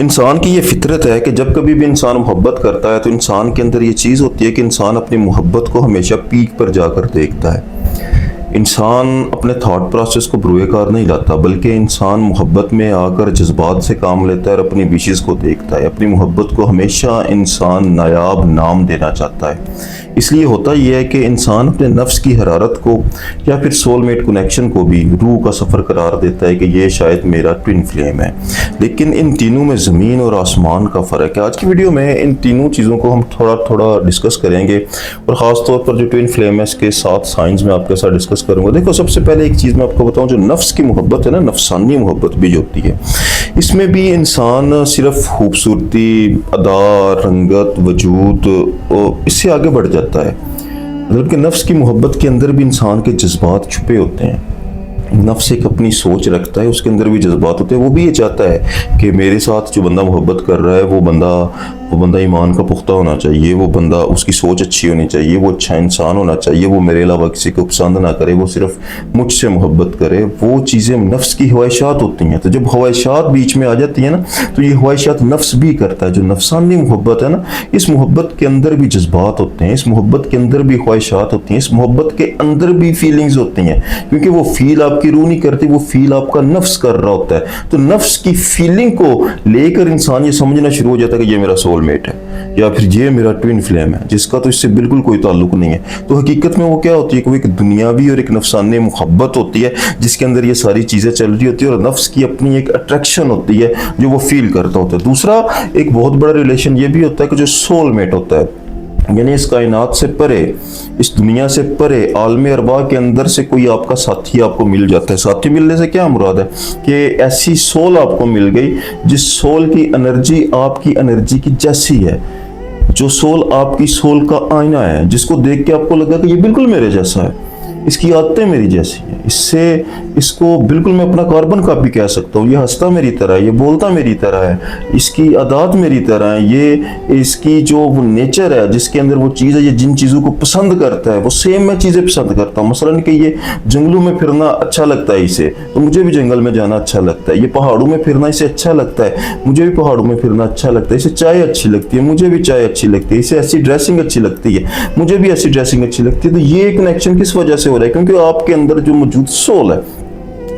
इंसान की ये फितरत है कि जब कभी भी इंसान मोहब्बत करता है तो इंसान के अंदर ये चीज़ होती है कि इंसान अपनी मोहब्बत को हमेशा पीक पर जाकर देखता है। इंसान अपने थॉट प्रोसेस को बुरेकार नहीं लाता, बल्कि इंसान मोहब्बत में आकर जज्बात से काम लेता है और अपनी विशेज़ को देखता है। अपनी मोहब्बत को हमेशा इंसान नायाब नाम देना चाहता है। इसलिए होता यह है कि इंसान अपने नफ्स की हरारत को या फिर सोलमेट कनेक्शन को भी रूह का सफ़र करार देता है कि ये शायद मेरा ट्विन फ्लेम है। लेकिन इन तीनों में ज़मीन और आसमान का फ़र्क है। आज की वीडियो में इन तीनों चीज़ों को हम थोड़ा थोड़ा डिस्कस करेंगे और ख़ास तौर पर जो ट्विन फ्लेम है इसके 7 साइंस में आपके साथ डिस्कस करूंगा। देखो, सबसे पहले एक चीज़ मैं आपको बताऊं, जो नफ्स की मोहब्बत है ना, नफसानी मोहब्बत भी जो होती है, इसमें भी इंसान सिर्फ खूबसूरती, अदा, रंगत, वजूद, इससे आगे बढ़ जाता है। मतलब कि नफ्स की मोहब्बत के अंदर भी इंसान के जज्बात छुपे होते हैं। नफ्स एक अपनी सोच रखता है, उसके अंदर भी जज्बात होते हैं। वो भी ये चाहता है कि मेरे साथ जो बंदा मोहब्बत कर रहा है वो बंदा ईमान का पुख्ता होना चाहिए, वो बंदा, उसकी सोच अच्छी होनी चाहिए, वो अच्छा इंसान होना चाहिए, वो मेरे अलावा किसी को पसंद ना करे, वो सिर्फ मुझसे मोहब्बत करे। वो चीज़ें नफ्स की ख्वाहिशात होती हैं। तो जब ख्वाहिशात बीच में आ जाती है ना, तो ये ख्वाहिशात नफ्स भी करता है। जो नफसानी मोहब्बत है ना, इस मोहब्बत के अंदर भी जज्बात होते हैं, इस मोहब्बत के अंदर भी ख्वाहिशात होती हैं, इस मोहब्बत के अंदर भी फीलिंग्स होती हैं। क्योंकि वो फील आपकी रूह नहीं करती, वो फील आपका नफ्स कर रहा होता है। तो नफ्स की फीलिंग को लेकर इंसान ये समझना शुरू हो जाता है कि ये मेरा सोलमेट है या फिर ये मेरा ट्विन फ्लेम है, जिसका तो इससे बिल्कुल कोई ताल्लुक नहीं है। तो हकीकत में वो क्या होती है कि वो एक दुनियावी और एक नफसानी मोहब्बत होती है, जिसके अंदर ये सारी चीज़ें चल रही होती है और नफ्स की अपनी एक अट्रैक्शन होती है जो वो फील करता होता है। दूसरा एक बहुत बड़ा रिलेशन ये भी होता है कि जो सोलमेट होता है, यानी इस कायनात से परे, इस दुनिया से परे, आलमे अरबा के अंदर से कोई आपका साथी आपको मिल जाता है। साथी मिलने से क्या मुराद है कि ऐसी सोल आपको मिल गई जिस सोल की एनर्जी आपकी एनर्जी की जैसी है, जो सोल आपकी सोल का आईना है, जिसको देख के आपको लगा कि ये बिल्कुल मेरे जैसा है, इसकी आदतें मेरी जैसी हैं, इसको बिल्कुल मैं अपना कार्बन कॉपी कह सकता हूँ। ये हंसता मेरी तरह है, ये बोलता मेरी तरह है, इसकी आदत मेरी तरह है, ये इसकी जो वो नेचर है, जिसके अंदर वो चीज़ है, ये जिन चीज़ों को पसंद करता है वो सेम मैं चीज़ें पसंद करता हूँ। मसलन कि ये जंगलों में फिरना अच्छा लगता है इसे, तो मुझे भी जंगल में जाना अच्छा लगता है। ये पहाड़ों में फिरना इसे अच्छा लगता है, मुझे भी पहाड़ों में फिरना अच्छा लगता है। इसे चाय अच्छी लगती है, मुझे भी चाय अच्छी लगती है। इसे ऐसी ड्रेसिंग अच्छी लगती है, मुझे भी ऐसी ड्रेसिंग अच्छी लगती है। तो ये कनेक्शन किस वजह से हो रहा है? क्योंकि आपके अंदर जो मौजूद सोल है,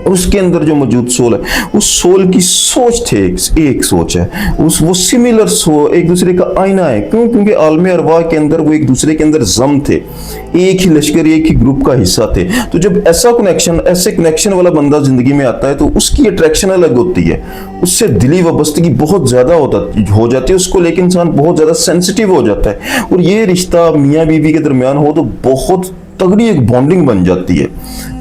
उसके अंदर जो मौजूद सोल है, उस सोल की सोच थे, एक सोच है, वो सिमिलर एक दूसरे का आईना है। क्यों? क्योंकि आलमे अरवाह के अंदर वो एक दूसरे के अंदर जम थे, एक ही लश्कर, एक ही ग्रुप का हिस्सा थे। तो जब ऐसे कनेक्शन वाला बंदा जिंदगी में आता है तो उसकी अट्रैक्शन अलग होती है, उससे दिली वाबस्तगी बहुत ज्यादा हो जाती है, उसको लेकिन इंसान बहुत ज्यादा सेंसिटिव हो जाता है। और ये रिश्ता मियाँ बीवी के दरमियान हो तो बहुत तगड़ी एक बॉन्डिंग बन जाती है।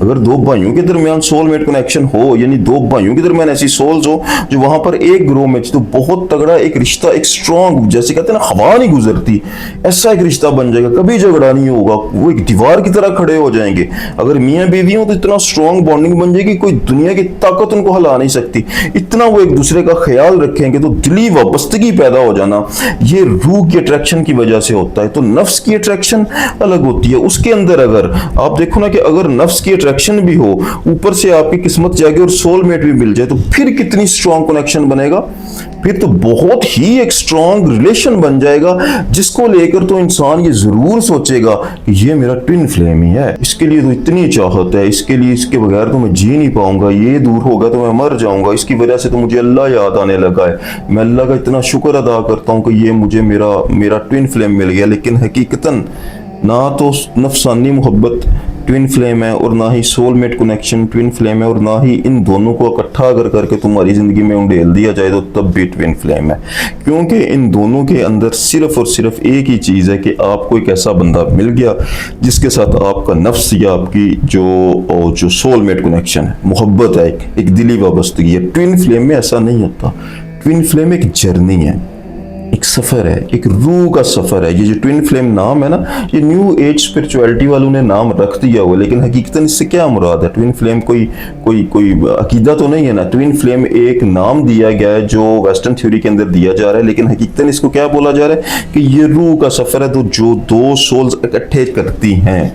अगर दो भाइयों के दरमियान सोलमेट कनेक्शन हो, यानी दो भाइयों के दरमियान ऐसी सोल्स हो जो वहां पर एक ग्रोह में, तो बहुत तगड़ा एक रिश्ता, एक स्ट्रॉन्ग, जैसे कहते हैं ना हवा नहीं गुजरती, ऐसा एक रिश्ता बन जाएगा। कभी झगड़ा नहीं होगा, वो एक दीवार की तरह खड़े हो जाएंगे। अगर मियाँ बीवी हो तो इतना स्ट्रॉन्ग बॉन्डिंग बन जाएगी, कोई दुनिया की ताकत उनको हिला नहीं सकती। इतना वो एक दूसरे का ख्याल रखेंगे। तो दिली वाबस्तगी पैदा हो जाना ये रूह की अट्रैक्शन की वजह से होता है। तो नफ्स की अट्रैक्शन अलग होती है। उसके अंदर अगर आप देखो ना कि अगर नफ्स की अट्रैक्शन भी हो, ऊपर से आपकी किस्मत जागे और सोलमेट भी मिल जाए, तो फिर कितनी स्ट्रॉन्ग कनेक्शन बनेगा। फिर तो बहुत ही एक स्ट्रॉन्ग रिलेशन बन जाएगा, जिसको लेकर तो इंसान ये जरूर सोचेगा कि ये मेरा ट्विन फ्लेम ही है। इसके लिए तो इतनी चाहत है, इसके लिए, इसके बगैर तो मैं जी नहीं पाऊंगा, ये दूर होगा तो मैं मर जाऊंगा, इसकी वजह से तो मुझे अल्लाह याद आने लगा है। मैं अल्लाह का इतना शुक्र अदा करता हूँ कि ये मुझे मेरा ट्विन फ्लेम मिल गया। लेकिन हकीकतन ना तो नफसानी मोहब्बत ट्विन फ्लेम है और ना ही सोलमेट कनेक्शन ट्विन फ्लेम है, और ना ही इन दोनों को इकट्ठा अगर करके तुम्हारी जिंदगी में उंडेल दिया जाए तो तब भी ट्विन फ्लेम है। क्योंकि इन दोनों के अंदर सिर्फ और सिर्फ एक ही चीज़ है कि आपको एक ऐसा बंदा मिल गया जिसके साथ आपका नफ्स या आपकी जो सोलमेट कनेक्शन है, मोहब्बत है, एक दिली वाबस्तगी है। ट्विन फ्लेम में ऐसा नहीं होता। ट्विन फ्लेम एक जर्नी है, एक सफ़र है, एक रूह का सफ़र है। ये जो ट्विन फ्लेम नाम है ना, ये न्यू एज स्पिरिचुअलिटी वालों ने नाम रख दिया हुआ, लेकिन हकीकतन इससे क्या मुराद है? ट्विन फ्लेम कोई अकीदा तो नहीं है ना। ट्विन फ्लेम एक नाम दिया गया है जो वेस्टर्न थ्योरी के अंदर दिया जा रहा है, लेकिन हकीकतन इसको क्या बोला जा रहा है कि ये रूह का सफ़र है। तो जो दो सोल्स इकट्ठे करती हैं,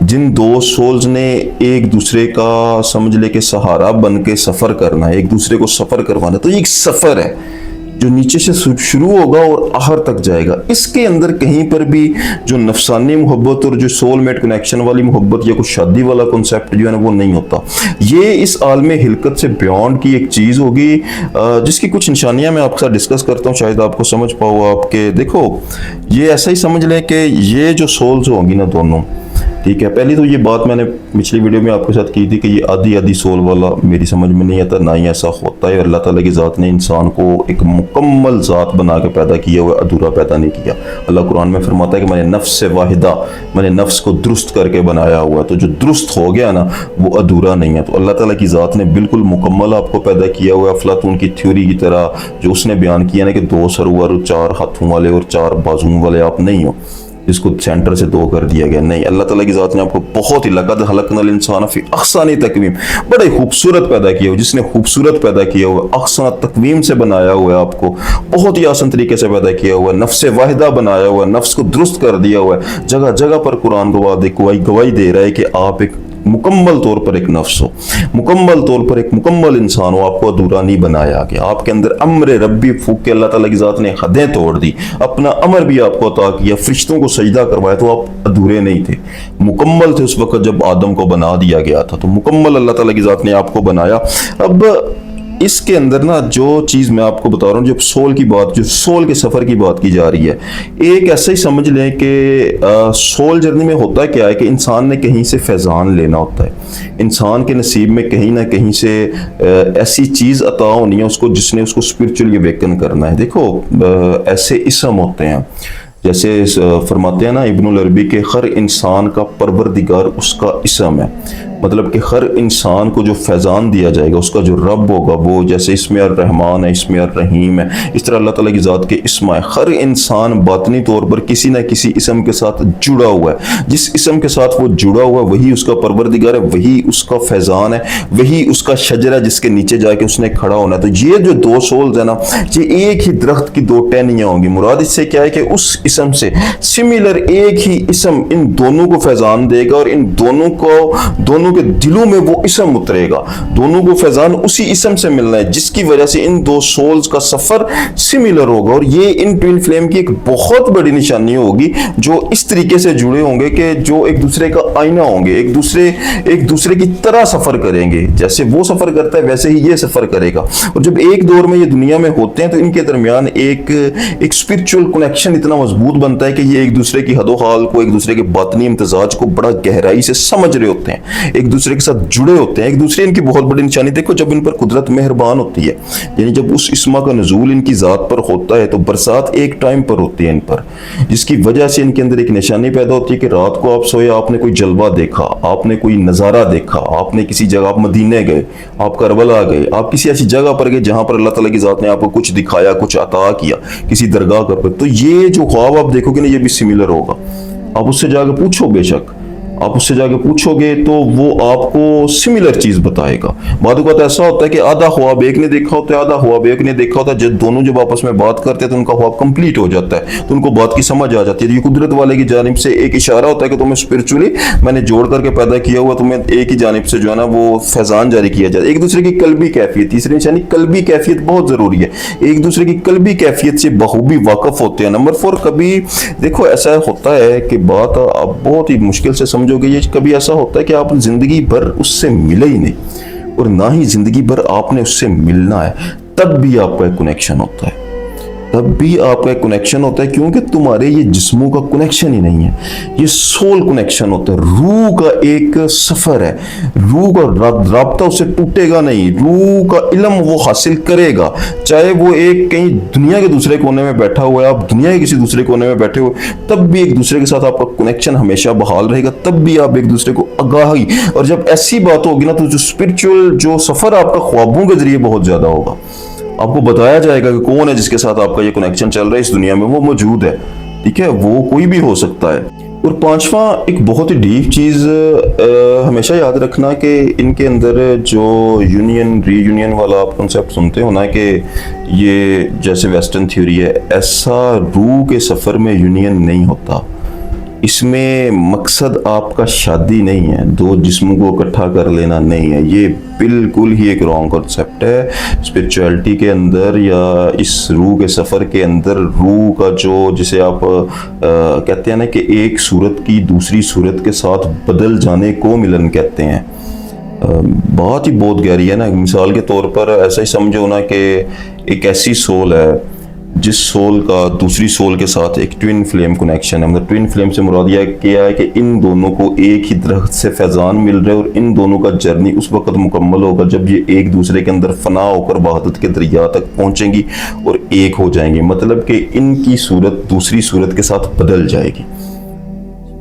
जिन दो सोल्स ने एक दूसरे का समझ ले के सहारा बन के सफ़र करना है, एक दूसरे को सफ़र करवाना, तो ये एक सफ़र है। जो नीचे से शुरू होगा और आखिर तक जाएगा। इसके अंदर कहीं पर भी जो नफसानी मोहब्बत और जो सोलमेट कनेक्शन वाली मोहब्बत या कुछ शादी वाला कॉन्सेप्ट जो है ना वो नहीं होता। ये इस आलम हिलकत से बियॉन्ड की एक चीज़ होगी जिसकी कुछ निशानियां मैं आपके साथ डिस्कस करता हूँ, शायद आपको समझ पाओ। आपके देखो, ये ऐसा ही समझ लें कि ये जो सोल्स होंगी ना दोनों, ठीक है, पहली तो ये बात मैंने पिछली वीडियो में आपके साथ की थी कि ये आधी आधी सोल वाला मेरी समझ में नहीं आता, ना ही ऐसा होता है। अल्लाह ताला की ज़ात ने इंसान को एक मुकम्मल ज़ात बना के पैदा किया हुआ, अधूरा पैदा नहीं किया। अल्लाह कुरान में फरमाता है कि मैंने नफ्स से वाहिदा, मैंने नफ्स को दुरुस्त करके बनाया हुआ। तो जो दुरुस्त हो गया ना वो अधूरा नहीं है। तो अल्लाह ताला की ज़ात ने बिल्कुल मुकम्मल आपको पैदा किया हुआ। अफलातून की थ्योरी की तरह जो उसने बयान किया ना कि 2 सर और 4 हाथों वाले और 4 बाजुओं वाले आप नहीं हो, जिसको सेंटर से 2 कर दिया गया, नहीं। अल्लाह ताला की ज़ात ने आपको बहुत ही लक़द खलक़नल इंसान फ़ी अहसनी तक़वीम, बड़े खूबसूरत पैदा किया हुआ। जिसने खूबसूरत पैदा किया हुआ, अहसन तक़वीम से बनाया हुआ है, आपको बहुत ही आसान तरीके से पैदा किया हुआ है, नफ्स वाहिदा बनाया हुआ है, नफ्स को दुरुस्त कर दिया हुआ है। जगह जगह पर कुरान गवाही दे रहा है कि आप एक मुकम्मल तौर पर एक नफ्स हो, मुकम्मल तौर पर एक मुकम्मल इंसान हो, आपको अधूरा नहीं बनाया गया। आपके अंदर अम्र रब्बी फूक के अल्लाह ताला की ज़ात ने हदें तोड़ दी, अपना अमर भी आपको अता किया, फरिश्तों को सजदा करवाया, तो आप अधूरे नहीं थे, मुकम्मल थे उस वक्त जब आदम को बना दिया गया था। तो मुकम्मल अल्लाह ताला की ज़ात ने आपको बनाया। अब इसके अंदर ना जो चीज़ मैं आपको बता रहा हूँ, जब सोल की बात, जो सोल के सफ़र की बात की जा रही है, एक ऐसा ही समझ लें कि सोल जर्नी में होता क्या है कि इंसान ने कहीं से फैज़ान लेना होता है। इंसान के नसीब में कहीं ना कहीं से ऐसी चीज़ अता होनी है उसको, जिसने उसको स्पिरिचुअली अवेकन करना है। देखो, ऐसे इसम होते हैं, जैसे फरमाते हैं ना इब्नुल अरबी के हर इंसान का परवरदिगार उसका इसम है। मतलब कि हर इंसान को जो फैज़ान दिया जाएगा, उसका जो रब होगा, वो जैसे इसमें अर्रहमान है, इसमें अर्रहीम है, इस तरह अल्लाह ताला की ज़ात के इसम है। हर इंसान बातनी तौर पर किसी न किसी इसम के साथ जुड़ा हुआ है। जिस इसम के साथ वो जुड़ा हुआ है वही उसका परवरदिगार है, वही उसका फैज़ान है, वही उसका शजरा जिसके नीचे जाके उसने खड़ा होना है। तो ये जो 2 सोल्स है ना, ये एक ही दरख्त की 2 टहनियाँ होंगी। मुराद इससे क्या है कि उस इसम से सिमिलर एक ही इसम इन दोनों को फैज़ान देगा और इन दोनों के दिलों में वो इसम उतरेगा। दोनों को फैज़ान उसी इसम से मिलना है, जिसकी वजह से इन 2 सोल्स का सफर सिमिलर होगा। और ये इन ट्विन फ्लेम की एक बहुत बड़ी निशानी होगी, जो इस तरीके से जुड़े होंगे कि जो एक दूसरे का आईना होंगे, एक दूसरे की तरह सफर करेंगे। जैसे वो सफर करता है वैसे ही ये सफर करेगा। और जब एक दौर में ये दुनिया में होते हैं तो इनके दरमियान एक स्पिरिचुअल कनेक्शन इतना मजबूत बनता है कि ये एक दूसरे की हदो हाल को, एक दूसरे के बातनी इम्तिजाज को बड़ा गहराई से समझ रहे होते हैं, एक दूसरे के साथ जुड़े होते हैं। एक दूसरे इनकी बहुत बड़ी निशानी देखो, जब इन पर कुदरत मेहरबान होती है, यानी जब उस इस्मा का नज़ूल इनकी ज़ात पर होता है तो बरसात एक टाइम पर होती है इन पर, जिसकी वजह से इनके अंदर एक निशानी पैदा होती है कि रात को आप सोए, आपने कोई जलवा देखा, आपने कोई नज़ारा देखा, आपने किसी जगह, आप मदीने गए, आप करबला गए, आप किसी ऐसी जगह पर गए जहां पर अल्लाह ताला की ज़ात ने आपको कुछ दिखाया, कुछ अता किया, किसी दरगाह पर। तो ये जो ख्वाब आप देखोगे ना, ये भी सिमिलर होगा। आप उससे जाकर पूछो, बेशक आप उससे जाके पूछोगे तो वो आपको सिमिलर चीज बताएगा। बाद में ऐसा होता है कि आधा ख्वाब एक ने देखा होता है, आधा ख्वाब एक ने देखा होता है। जब दोनों जब आपस में बात करते हैं तो उनका ख्वाब कंप्लीट हो जाता है, तो उनको बात की समझ आ जाती है। ये कुदरत वाले की जानिब से एक इशारा होता है कि तुम्हें स्पिरिचुअली मैंने जोड़ करके पैदा किया हुआ, तुम्हें एक ही जानिब से जो है ना वो फैजान जारी किया जाए। एक दूसरे की कल्बी कैफियत, तीसरी निशानी कल्बी कैफियत बहुत जरूरी है। एक दूसरे की कल्बी कैफियत से बखूबी वाकफ होते हैं। नंबर 4, कभी देखो ऐसा होता है कि बात आप बहुत ही मुश्किल से समझोगे, ये कभी ऐसा होता है कि आप जिंदगी भर उससे मिले ही नहीं और ना ही जिंदगी भर आपने उससे मिलना है, तब भी आपका एक कनेक्शन होता है, तब भी आपका एक कनेक्शन होता है, क्योंकि तुम्हारे ये जिस्मों का कनेक्शन ही नहीं है, ये सोल कनेक्शन होता है। रूह का एक सफर है, रूह का राब्ता उससे टूटेगा नहीं, रूह का इल्म वो हासिल करेगा, चाहे वो एक कहीं दुनिया के दूसरे कोने में बैठा हुआ है, आप दुनिया के किसी दूसरे कोने में बैठे हुए, तब भी एक दूसरे के साथ आपका कनेक्शन हमेशा बहाल रहेगा, तब भी आप एक दूसरे को आगाही। और जब ऐसी बात होगी ना, तो जो स्पिरिचुअल जो सफर आपका ख्वाबों के जरिए बहुत ज्यादा होगा। आपको बताया जाएगा कि कौन है जिसके साथ आपका ये कनेक्शन चल रहा है इस दुनिया में, वो मौजूद है, ठीक है, वो कोई भी हो सकता है। और 5वां एक बहुत ही डीप चीज़ हमेशा याद रखना कि इनके अंदर जो यूनियन रीयूनियन वाला आप कॉन्सेप्ट सुनते हो ना, कि ये जैसे वेस्टर्न थ्योरी है, ऐसा रूह के सफ़र में यूनियन नहीं होता। اس میں مقصد آپ کا شادی نہیں ہے، دو جسموں کو اکٹھا کر لینا نہیں ہے، یہ بالکل ہی ایک رانگ کنسیپٹ ہے اسپرچویلٹی کے اندر یا اس روح کے سفر کے اندر۔ روح کا جو جسے آپ کہتے ہیں نا کہ ایک صورت کی دوسری صورت کے ساتھ بدل جانے کو ملن کہتے ہیں، بہت ہی بہت گہری ہے نا۔ مثال کے طور پر ایسا ہی سمجھو نا کہ ایک ایسی سول ہے جس سول کا دوسری سول کے ساتھ ایک ٹوین فلیم کنیکشن ہے، مطلب ٹوین فلیم سے مراد یہ کیا ہے کہ ان دونوں کو ایک ہی درخت سے فیضان مل رہے، اور ان دونوں کا جرنی اس وقت مکمل ہوگا جب یہ ایک دوسرے کے اندر فنا ہو کر وحدت کے دریا تک پہنچیں گی اور ایک ہو جائیں گی، مطلب کہ ان کی صورت دوسری صورت کے ساتھ بدل جائے گی۔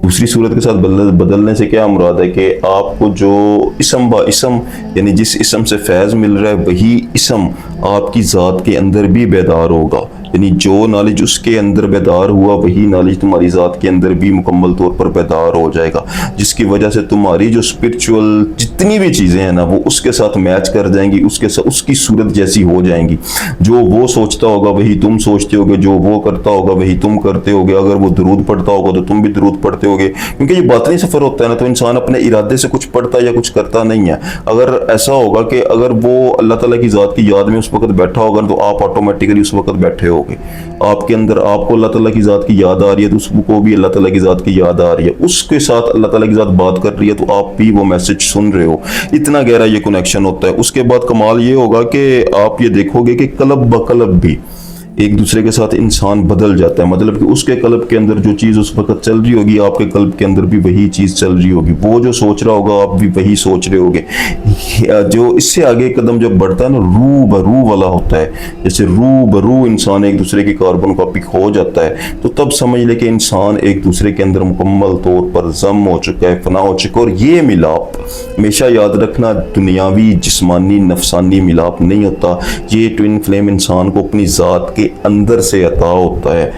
دوسری صورت کے ساتھ بدلنے سے کیا مراد ہے کہ آپ کو جو اسم با اسم یعنی جس اسم سے فیض مل رہا ہے وہی اسم آپ کی ذات کے اندر بھی بیدار ہوگا، یعنی جو نالج اس کے اندر بیدار ہوا وہی نالج تمہاری ذات کے اندر بھی مکمل طور پر بیدار ہو جائے گا، جس کی وجہ سے تمہاری جو اسپرچول جتنی بھی چیزیں ہیں نا وہ اس کے ساتھ میچ کر جائیں گی، اس کی صورت جیسی ہو جائیں گی۔ جو وہ سوچتا ہوگا وہی تم سوچتے ہوگے، جو وہ کرتا ہوگا وہی تم کرتے ہوگے، اگر وہ درود پڑھتا ہوگا تو تم بھی درود پڑھتے ہوگے، کیونکہ یہ باطنی سفر ہوتا ہے نا، تو انسان اپنے ارادے سے کچھ پڑھتا یا کچھ کرتا نہیں ہے۔ اگر ایسا ہوگا کہ اگر وہ اللہ تعالیٰ کی ذات کی یاد میں اس وقت بیٹھا ہوگا تو آپ آٹومیٹیکلی اس وقت بیٹھے ہوگے، آپ کے اندر آپ کو اللہ تعالیٰ کی ذات کی یاد آ رہی ہے تو اس کو بھی اللہ تعالیٰ کی ذات کی یاد آ رہی ہے، اس کے ساتھ اللہ تعالیٰ کی ذات بات کر رہی ہے تو آپ بھی وہ میسج سن رہے ہو، اتنا گہرا یہ کنیکشن ہوتا ہے۔ اس کے بعد کمال یہ ہوگا کہ آپ یہ دیکھو گے کہ قلب بقلب بھی ایک دوسرے کے ساتھ انسان بدل جاتا ہے، مطلب کہ اس کے قلب کے اندر جو چیز اس وقت چل رہی ہوگی آپ کے قلب کے اندر بھی وہی چیز چل رہی ہوگی، وہ جو سوچ رہا ہوگا آپ بھی وہی سوچ رہے ہوگے۔ جو اس سے آگے قدم جب بڑھتا ہے نا روح برو والا ہوتا ہے، جیسے روح برو انسان ایک دوسرے کی کاربن کاپی کھو جاتا ہے، تو تب سمجھ لے کہ انسان ایک دوسرے کے اندر مکمل طور پر ضم ہو چکا ہے، فنا ہو چکا ہے۔ اور یہ ملاپ ہمیشہ یاد رکھنا دنیاوی جسمانی نفسانی ملاپ نہیں ہوتا، یہ ٹوین فلیم انسان کو اپنی ذات کے اندر سے عطا ہوتا ہے،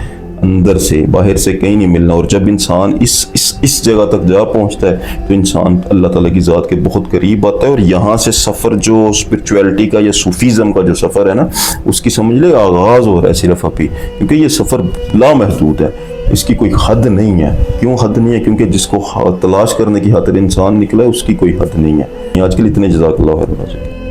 اندر سے، باہر سے کہیں نہیں ملنا۔ اور جب انسان اس جگہ تک جا پہنچتا ہے تو انسان اللہ تعالیٰ کی ذات کے بہت قریب آتا ہے، اور یہاں سے سفر جو اسپرچویلٹی کا یا صوفیزم کا جو سفر ہے نا اس کی سمجھ لے آغاز ہو رہا ہے صرف ابھی، کیونکہ یہ سفر لامحدود ہے، اس کی کوئی حد نہیں ہے۔ کیوں حد نہیں ہے؟ کیونکہ جس کو تلاش کرنے کی خاطر انسان نکلا ہے اس کی کوئی حد نہیں ہے۔ آج کے لیے اتنے، جزاک اللہ خیر۔